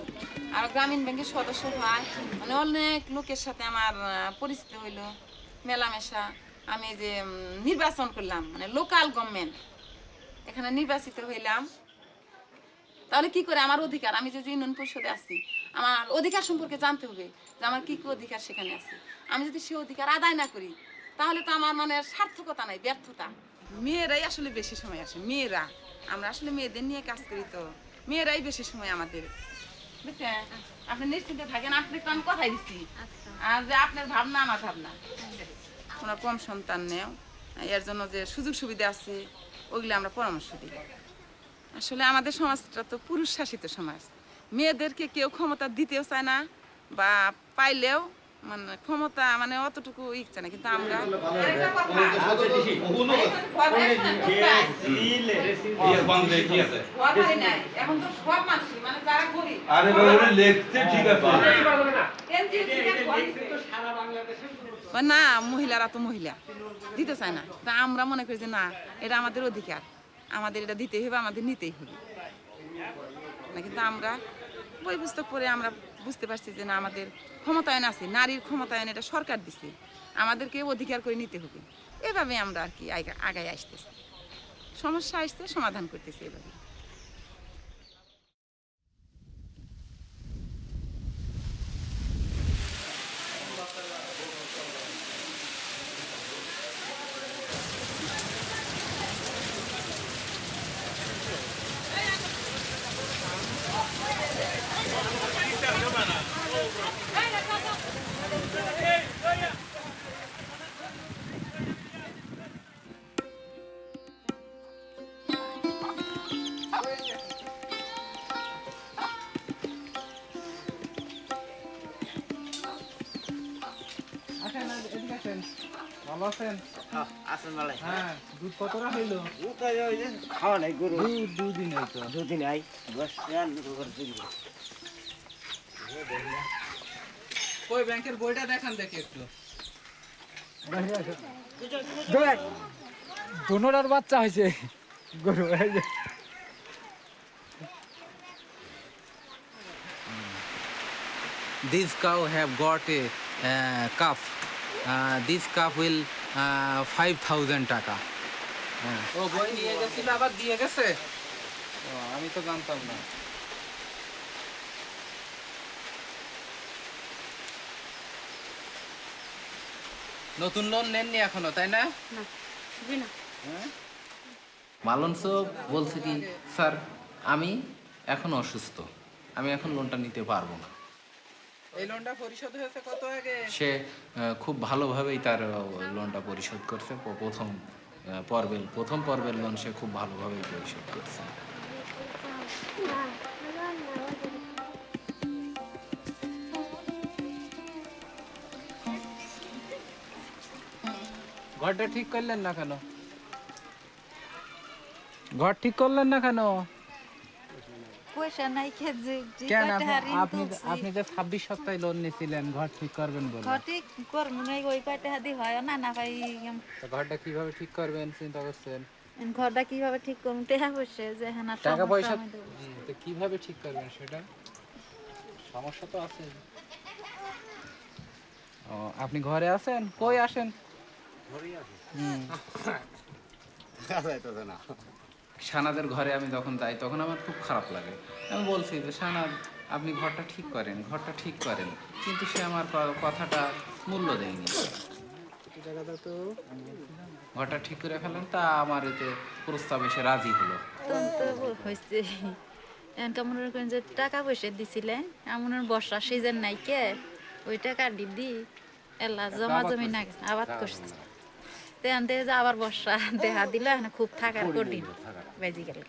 আর গ্রামীণ ব্যাংকের সদস্য হয়, মানে অনেক লোকের সাথে আমার পরিচিত হইল, মেলামেশা। আমি যে নির্বাচন করলাম মানে লোকাল গভর্নমেন্ট এখানে নির্বাচিত হইলাম তাহলে কি করে আমার অধিকার আমি যে ইউনিয়ন পরিষদে আছি আমার অধিকার সম্পর্কে জানতে হবে যে আমার কি কি অধিকার সেখানে আছে আমি যদি সেই অধিকার আদায় না করি তাহলে তো আমার মানে সার্থকতা নাই ব্যর্থতা মেয়েরাই আসলে বেশি সময় আসে মেয়েরা আমরা আসলে মেয়েদের নিয়ে কাজ করি তো মেয়েরাই বেশি সময় আমাদের বুঝছেন আপনি নিশ্চিন্তে থাকেন আপনি কোন কথাই দিচ্ছি আর যে আপনার ভাবনা আমার ভাবনা ওনার কম সন্তান নেও এর জন্য যে সুযোগ সুবিধা আছে ওগুলো আমরা পরামর্শ দিই আসলে আমাদের সমাজটা তো পুরুষ শাসিত সমাজ মেয়েদেরকে কেউ ক্ষমতা দিতেও চায় না বা পাইলেও মানে ক্ষমতা মানে অতটুকু ইচ্ছা না কিন্তু আমরা না মহিলারা তো মহিলা দিতে চায় না তা আমরা মনে করি যে না এটা আমাদের অধিকার আমাদের এটা দিতেই হবে আমাদের নিতেই হবে না কিন্তু আমরা বই পুস্তক পড়ে আমরা বুঝতে পারছি যে না আমাদের ক্ষমতায়ন আছে নারীর ক্ষমতায়ন এটা সরকার দিচ্ছে আমাদেরকে অধিকার করে নিতে হবে এভাবে আমরা আর কি আগায় আসতেছি সমস্যা আসছে সমাধান করতেছি এভাবে ভালো আছেন আসেন ভালো হ্যাঁ দুধ কতটা হইলো খাওয়া নাই গরু দুদিন হইতো দুদিন আই বস কই ব্যাংকের বইটা দেখান দেখি একটু দোনোটার বাচ্চা হয়েছে গরু This cow have got a calf. This calf will 5,000 taka. ও বই নিয়ে গেছিল আবার দিয়ে গেছে ও আমি তো জানতাম না নতুন লোন নেননি এখনো তাই না মালন সাহেব বলছে কি স্যার আমি এখন অসুস্থ আমি এখন লোনটা নিতে পারবো না এই লোনটা পরিশোধ হয়েছে কত আগে সে খুব ভালোভাবেই তার লোনটা পরিশোধ করছে প্রথম পর্বের লোন সে খুব ভালোভাবেই পরিশোধ করছে ঘরটা ঠিক করলেন না কেন ঘর ঠিক করলেন না কেন পয়সা নাই কেন আপনি যে 26 সপ্তাহে লোন নিয়েছিলেন ঘর ঠিক করবেন বলে ঘর ঠিক করবো না ওই কয়টা হাতি হয় না না ভাই ঘরটা কিভাবে ঠিক করবেন চিন্তা করছেন ঘরটা কিভাবে ঠিক করবো টাকা পয়সা যে হ্যাঁ টাকা পয়সা তো কিভাবে ঠিক করবেন সেটা সমস্যা তো আছে ও আপনি ঘরে আছেন কই আসেন ঘরেই আছে না সানাদের ঘরে আমি যখন যাই তখন আমার খুব খারাপ লাগে আমি বলছি যে সানাদ আপনি ঘরটা ঠিক করেন কিন্তু সে আমার কথাটা মূল্য দেয়নি ঘরটা ঠিক করে ফেলেন তা আমার এতে প্রস্তাব এসে রাজি হলো হয়েছে মনে করেন যে টাকা পয়সা দিছিলেন এমন বর্ষা সিজন নাই কে ওই টাকা দিদি এলা জমা জমি না আবাদ করছে আবার বর্ষা দেখা দিলে খুব থাকার কঠিন বেজি গেল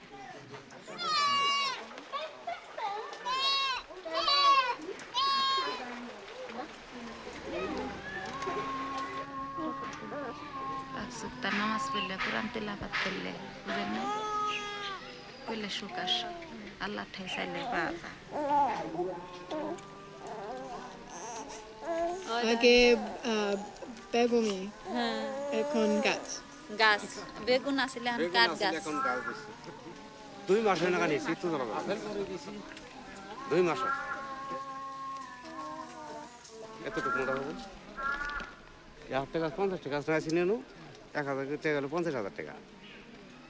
নামাজ পড়লে কোরআন তেলাওয়াত করলে বুঝেন না কইলে সুখ আসে আল্লাহ ঠাই চাইলে পাওয়া যায় আগে বেগুনি এখন গাছ বেগুন আসলে কাঠ গাছ এখন গাছ দিছি 2 মাস হয়ে না নিছি তো জানা 2 মাস এতটুকু মোটা হবে 1,000 টাকা 50 টাকা আছে নেন 1,000 টাকা গেলে 50,000 টাকা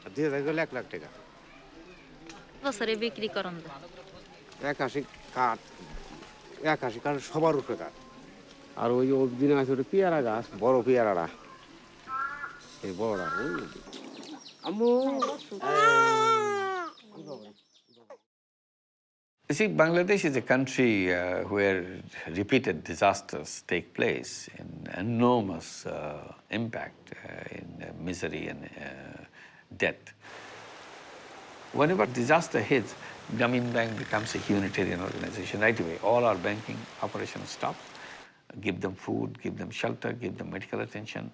আর 2,000 গেলে 1 লাখ টাকা বছরে বিক্রি করেন 81 কাঠ 81 কাঠ সবার উপরে কাঠ আর ওই দিনে আছে ওটা পেয়ারা গাছ বড় পেয়ারাটা এই বড়টা আম্মু You see, Bangladesh is a country where repeated disasters take place in enormous impact in misery and death. Whenever disaster hits, Grameen Bank becomes a humanitarian organization right away. All our banking operations stop. Give them food, give them shelter, give them medical attention.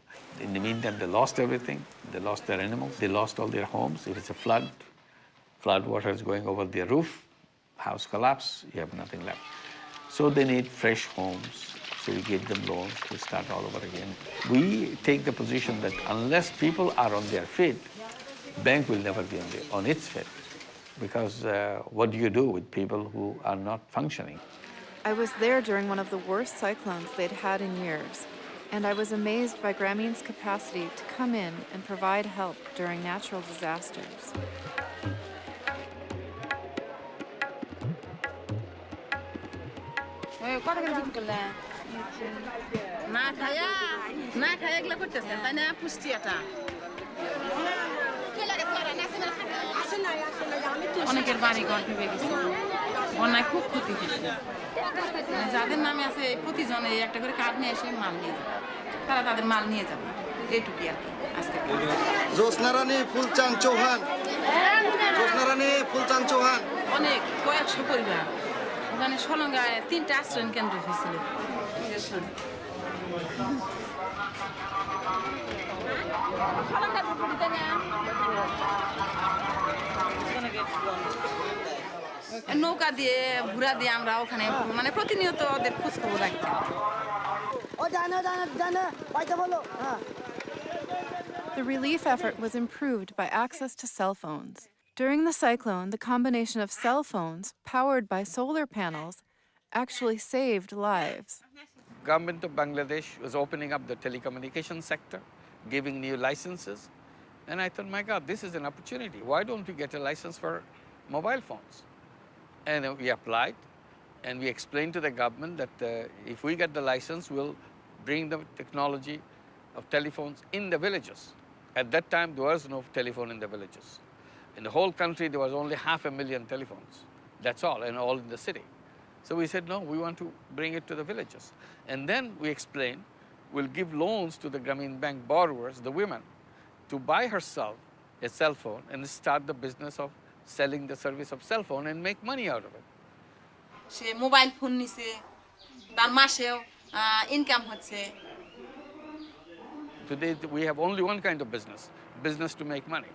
In the meantime, they lost everything. They lost their animals. They lost all their homes. If it's a flood water is going over their roof, house collapse, you have nothing left. So they need fresh homes. So we give them loans to start all over again. We take the position that unless people are on their feet, bank will never be on its feet. Because what do you do with people who are not functioning? I was there during one of the worst cyclones they'd had in years, and I was amazed by Grameen's capacity to come in and provide help during natural disasters. অনেকের বাড়ি ঘর ডুবে গেছে বন্যায় খুব ক্ষতি হয়েছে যাদের নামে আছে প্রতিজন এই একটা করে কার্ড নিয়ে এসে মাল নিয়ে যাবে তারা তাদের মাল নিয়ে যাবে এইটুকুই আর কি আজকে জ্যোৎস্নারানী ফুলচাঁদ চৌহান জ্যোৎস্নারানী ফুলচাঁদ চৌহান অনেক কয়েকশো পরিবার ওখানে সলঙ্গায় 3টা আশ্রয়ণ কেন্দ্র হয়েছিল নৌকা দিয়ে ঘুরা দিয়ে আমরা ওখানে মানে প্রতিনিয়ত ওদের খোঁজ খবর রাখতাম The relief effort was improved by access to cell phones. During the cyclone, the combination of cell phones powered by solar panels actually saved lives. Government of Bangladesh was opening up the telecommunication sector, giving new licenses. And I thought, my God, this is an opportunity. Why don't we get a license for mobile phones? And we applied, and we explained to the government that if we get the license, we'll bring the technology of telephones in the villages. At that time, there was no telephone in the villages. In the whole country, there was only 500,000 telephones. That's all, and all in the city. So we said, no, we want to bring it to the villages. And then we explained, we'll give loans to the Grameen Bank borrowers, the women, to buy herself a cell phone and start the business of selling the service of cell phone and make money out of it. Say mobile phone নিছে তার মাসেও income হচ্ছে Today, we have only one kind of business to make money.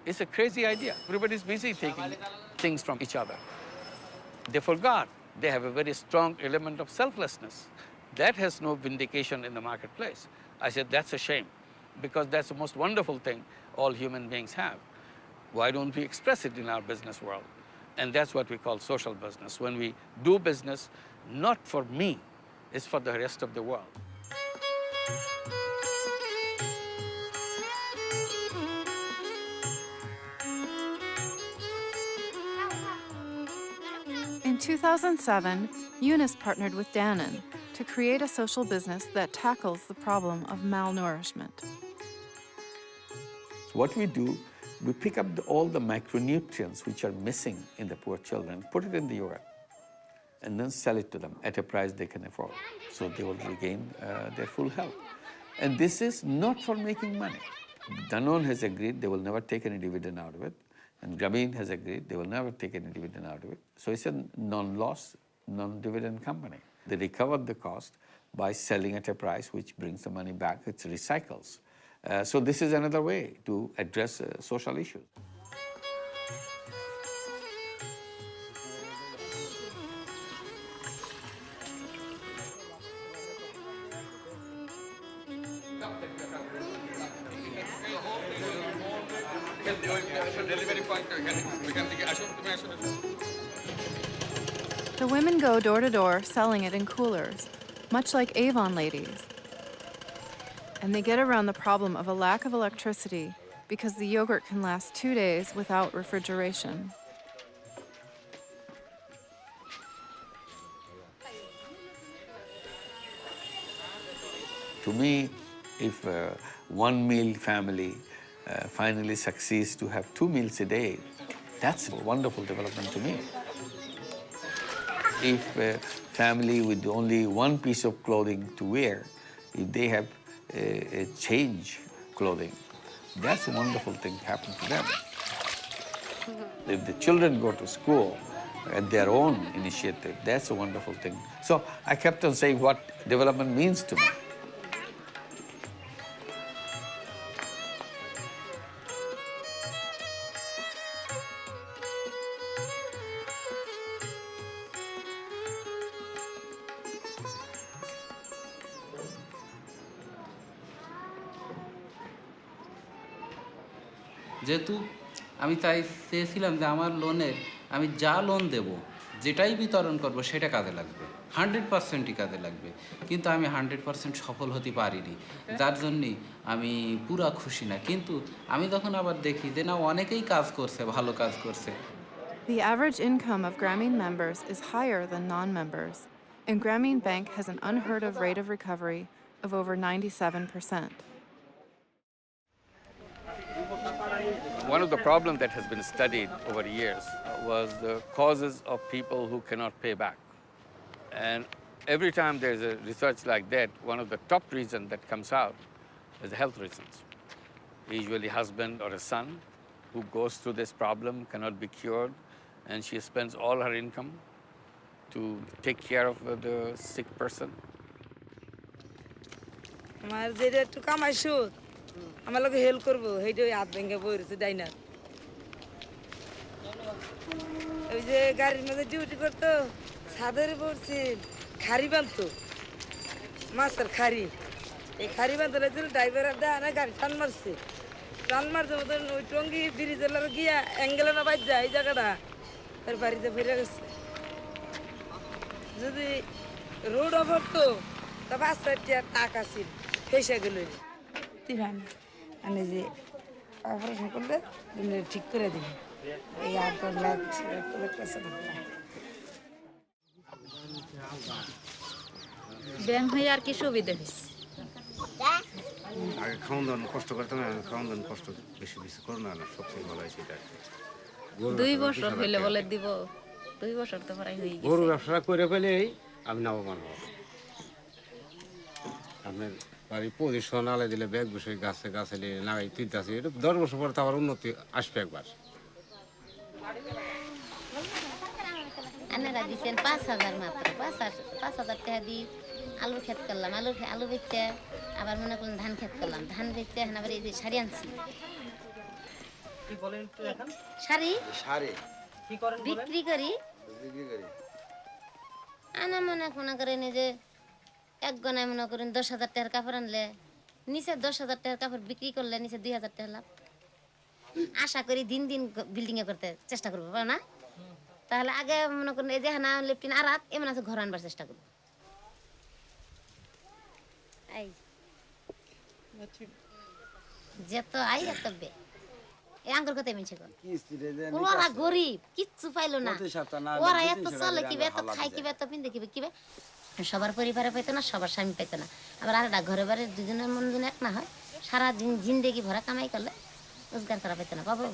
It's a crazy idea. Everybody's busy taking things from each other. They forgot they have a very strong element of selflessness. That has no vindication in the marketplace. I said, that's a shame, because that's the most wonderful thing all human beings have. Why don't we express it in our business world? And that's what we call social business. When we do business, not for me, it's for the rest of the world. In 2007, Eunice partnered with Dannon to create a social business that tackles the problem of malnourishment. What we do, we pick up all the micronutrients which are missing in the poor children, put it in the yogurt, and then sell it to them at a price they can afford. So they will regain their full health. And this is not for making money. Danone has agreed they will never take any dividend out of it. And Grameen has agreed they will never take any dividend out of it. So it's a non-loss, non-dividend company. They recover the cost by selling at a price which brings the money back. It recycles. So this is another way to address social issues. The women go door to door selling it in coolers, much like Avon ladies. and they get around the problem of a lack of electricity because the yogurt can last 2 days without refrigeration. To me, if one meal family finally succeeds to have 2 meals a day, that's a wonderful development to me. If a family with only one piece of clothing to wear, if they have a change clothing, that's a wonderful thing happen to them. If the children go to school at their own initiative, that's a wonderful thing. So I kept on saying what development means to me. যেহেতু আমি চেয়েছিলাম যে আমার লোনের আমি যা loan দেব, যেটাই বিতরণ করব সেটা কাজে লাগবে, 100%ই কাজে লাগবে, কিন্তু আমি 100% সফল হতে পারিনি, যার জন্যই আমি পুরা খুশি না। কিন্তু আমি যখন আবার দেখি যে না অনেকেই কাজ করছে, ভালো কাজ করছে। The average income of Grameen members is higher than non-members, and Grameen Bank has an unheard of rate of recovery of over 97%. One of the problems that has been studied over years was the causes of people who cannot pay back. And every time there's a research like that, one of the top reasons that comes out is health reasons. Usually husband or a son who goes through this problem cannot be cured, and she spends all her income to take care of the sick person. আমার যেটা একটু কামাইছো আমার লোকে help করবো সেইটাই হাত ভেঙে পড়েছে ডাইনার ওই যে গাড়ির মধ্যে ডিউটি করতো ছাদের পড়ছে খারি বানতো মাছের খারি এই খারি বানতে লাগছিল ড্রাইভার দেয় না গাড়ি টান মারছে টান মারছে মতন ওই টঙ্গি ব্রিজের লোক গিয়া অ্যাঙ্গেলে না বাজ যায় এই জায়গাটা তার বাড়িতে ফিরে গেছে যদি রোড অফরতো তা 5 টাকা ছিল ফেসে গেল আমি যে অপারেশন করলে ঠিক করে দিবি এই 8-10 লাখ ব্যাংক হয়ে আর কি সুবিধা হয়েছে আগে খাওয়ান দাওয়ান কষ্ট করতাম, খাওয়ান দাওয়ান কষ্ট বেশি বেশি করো না, সবচেয়ে ভালো হয় সেটা। 2 বছর হইলে বলে দিব 2 বছর তো প্রায় হয়ে গেছে। গরু ব্যবসা করে পেলেই আমি লাভবান হব। আপনার বাড়ির পজিশন আলাই দিলে ব্যাগ বসে গাছে গাছে লাগাই তুলতেছি, এটা 10 বছর পরে তো আবার উন্নতি আসবে একবার। আপনারা দিচ্ছেন 5,000 মাত্র, 5,000 টাকা দিয়ে আলুর ক্ষেত করলাম, আলু বেচে আবার মনে করুন ধান ক্ষেত করলাম, ধান বেচে এখন আবার এই যে শাড়ি আনছি। শাড়ি বিক্রি করি আনা মনে করেন যে এক গনায় মনে করেন 10,000 টাকার কাপড় আনলে নিচে 10,000 টাকার কাপড় বিক্রি করলে নিচে 2,000 টাকা লাভ। আশা করি দিন দিন বিল্ডিং এ করতে চেষ্টা করবো না, তাহলে আগে মনে করেন এই যে হানা লেপটিন আর রাত এমন আছে ঘর আনবার চেষ্টা করবো। যেত আই এত বে এই আঙ্গুর কথা মিছে কর ওরা গরিব কিচ্ছু পাইলো না, ওরা এত চলে কিবে, এত খাই কিবে, এত পিন্দে কিবে কিবে, সবার পরিবারে পাইতো না, সবার স্বামী পাইতো না, আবার আরেকটা ঘরে বাড়ি দুজনের মন দিন এক না হয়, সারাদিন জিন্দেগি ভরা কামাই করলে রোজগার করা পাইতো না বাবু।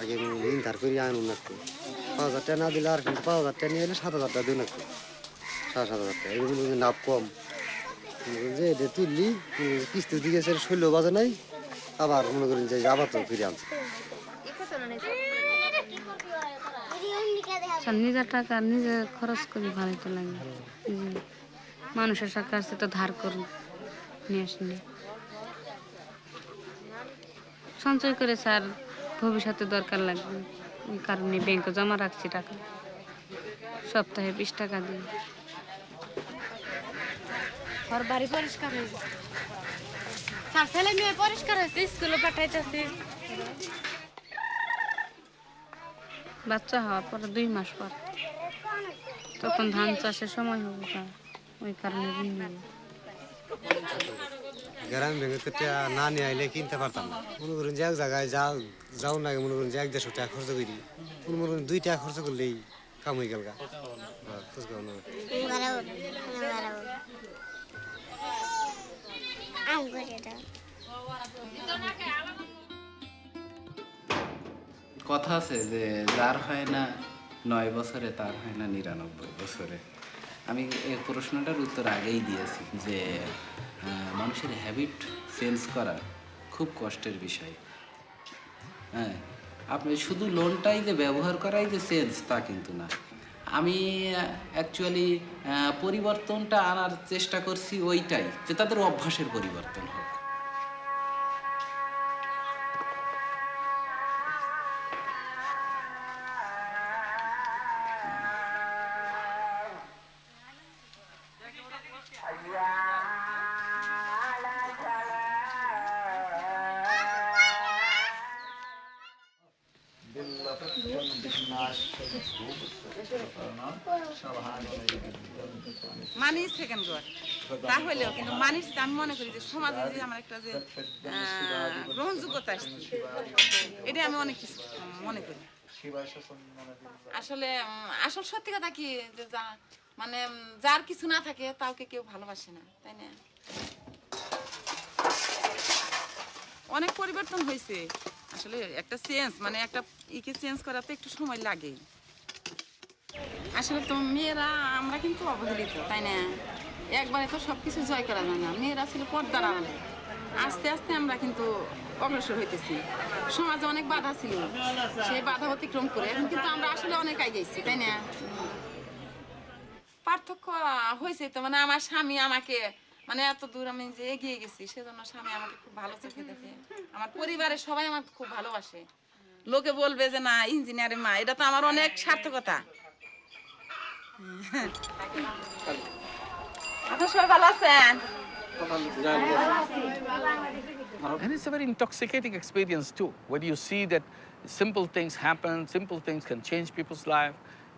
আগে ঋণ ধার করে আনুন লাগতো, 5,000 টাকা না দিলে আর 5,000 টাকা নিয়ে এলে 7,000 টাকা দিন লাগতো, 7,000 টাকা এগুলো লাভ কম। যে এটা তুললি কিস্তি দিকে 16 বাজে নাই, আবার মনে করেন যে আবার তো ফিরে আনছে। নিজের টাকা নিজে খরচ করি ভালো তো লাগে, মানুষের টাকা আছে তো ধার করুন নিয়ে আসেনি, সঞ্চয় করে স্যার ভবিষ্যতে দরকার লাগবে, ওই কারণে ব্যাংকে জমা রাখছি টাকা, সপ্তাহে 20 টাকা দিই। ঘর বাড়ি পরিষ্কার হয়ে গেছে। স্যার ছেলে মেয়ে পরিষ্কার হয়েছে স্কুলে পাঠাইতেছি বাচ্চা হওয়ার পর 2 মাস পর তখন ধান চাষের সময় হবে স্যার ওই কারণে ঋণ নেব গ্রাম ভেঙে তো না নিয়ে আইলে কিনতে পারতাম না মনে করুন যে এক জায়গায় যাও না মনে করুন যে 1-150 টাকা খরচ করি মনে করুন 2 টাকা খরচ করলেই কাম হয়ে গেল কথা আছে যে যার হয় না 9 বছরে তার হয় না 99 বছরে আমি এই প্রশ্নটার উত্তর আগেই দিয়েছি যে মানুষের হ্যাবিট চেঞ্জ করা খুব কষ্টের বিষয় হ্যাঁ আপনি শুধু লোনটাই যে ব্যবহার করাই যে চেঞ্জ তা কিন্তু না আমি অ্যাকচুয়ালি পরিবর্তনটা আনার চেষ্টা করছি ওইটাই যে তাদের অভ্যাসের পরিবর্তন হোক মানি সেকেন্ড গড তাহলেও কিন্তু মানিস আমি মনে করি যে সমাজে যে আমার একটা যে গ্রহণযোগ্যতা আসছে এটা আমি অনেক কিছু মনে করি আসলে আসল সত্যি কথা কি যে মানে যার কিছু না থাকে তাকে কেউ ভালোবাসে না তাই না অনেক পরিবর্তন হয়েছে আসলে একটা চেঞ্জ মানে একটা ইকে চেঞ্জ করাতে একটু সময় লাগে আসলে তো মেয়েরা আমরা কিন্তু অবহেলিত তাই না একবারে তো সবকিছু জয় করা যায় না মেয়েরা ছিল পর্দার আড়ালে আস্তে আস্তে আমরা কিন্তু অগ্রসর হইতেছি সমাজে অনেক বাধা ছিল সেই বাধা অতিক্রম করে এখন কিন্তু আমরা আসলে অনেক এগিয়েছি তাই না পার্থক্য হয়েছে তো মানে আমার স্বামী আমাকে মানে এত দূর আমি যে এগিয়ে গেছি সেজন্য স্বামী আমাকে খুব ভালো চোখে দেখে আমার পরিবারের সবাই আমাকে খুব ভালোবাসে লোকে বলবে যে না ইঞ্জিনিয়ারের মা এটা তো আমার অনেক সার্থকতা And it's a very intoxicating experience too, when you see that simple things happen, simple things can change people's life,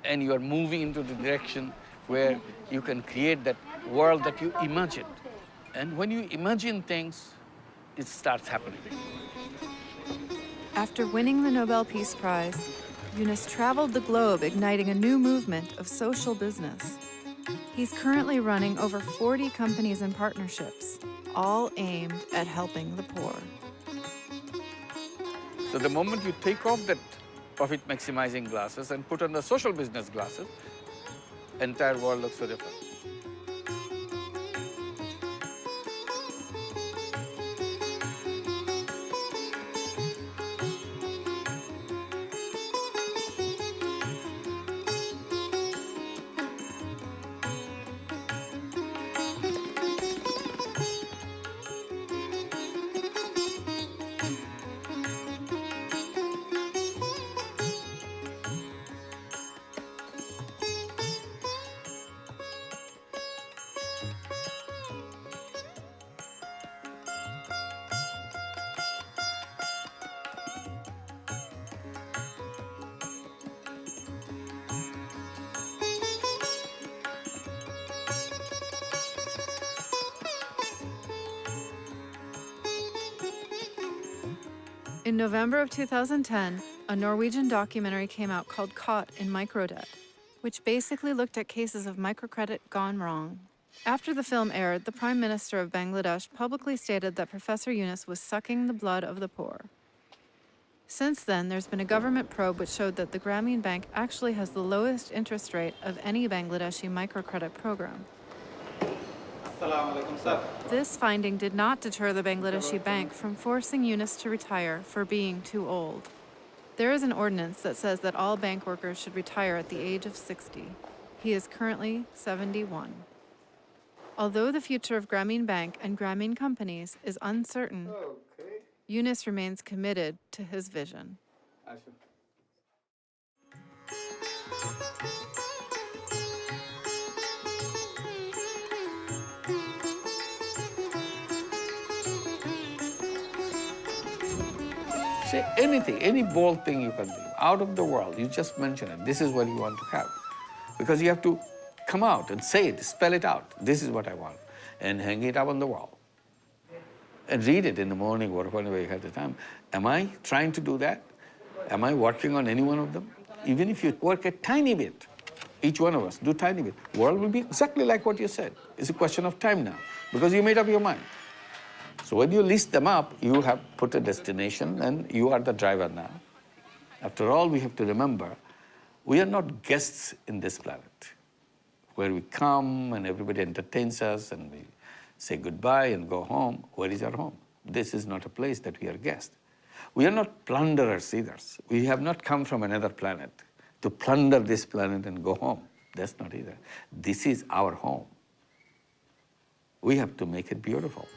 and you are moving into the direction where you can create that world that you imagined. And when you imagine things, it starts happening. After winning the Nobel Peace Prize, Yunus traveled the globe igniting a new movement of social business. He's currently running over 40 companies and partnerships, all aimed at helping the poor. So the moment you take off that profit-maximizing glasses and put on the social business glasses, entire world looks so different. In November of 2010, a Norwegian documentary came out called Caught in Microdebt, which basically looked at cases of microcredit gone wrong. After the film aired, the Prime Minister of Bangladesh publicly stated that Professor Yunus was sucking the blood of the poor. Since then, there's been a government probe which showed that the Grameen Bank actually has the lowest interest rate of any Bangladeshi microcredit program. This finding did not deter the Bangladeshi bank from forcing Yunus to retire for being too old. There is an ordinance that says that all bank workers should retire at the age of 60. He is currently 71. Although the future of Grameen Bank and Grameen companies is uncertain, Yunus remains committed to his vision. Say anything, any bold thing you can think out of the world. You just mention it. This is what you want to have. Because you have to come out and say it, spell it out. This is what I want. And hang it up on the wall. And read it in the morning or whenever you have the time. Am I trying to do that? Am I working on any one of them? Even if you work a tiny bit, each one of us do tiny bit, world will be exactly like what you said. It's a question of time now, because you made up your mind. So when you list them up, you have put a destination and you are the driver now. After all, we have to remember, we are not guests in this planet, where we come and everybody entertains us and we say goodbye and go home. Where is our home? This is not a place that we are guests. We are not plunderers either. We have not come from another planet to plunder this planet and go home. That's not either. This is our home. We have to make it beautiful.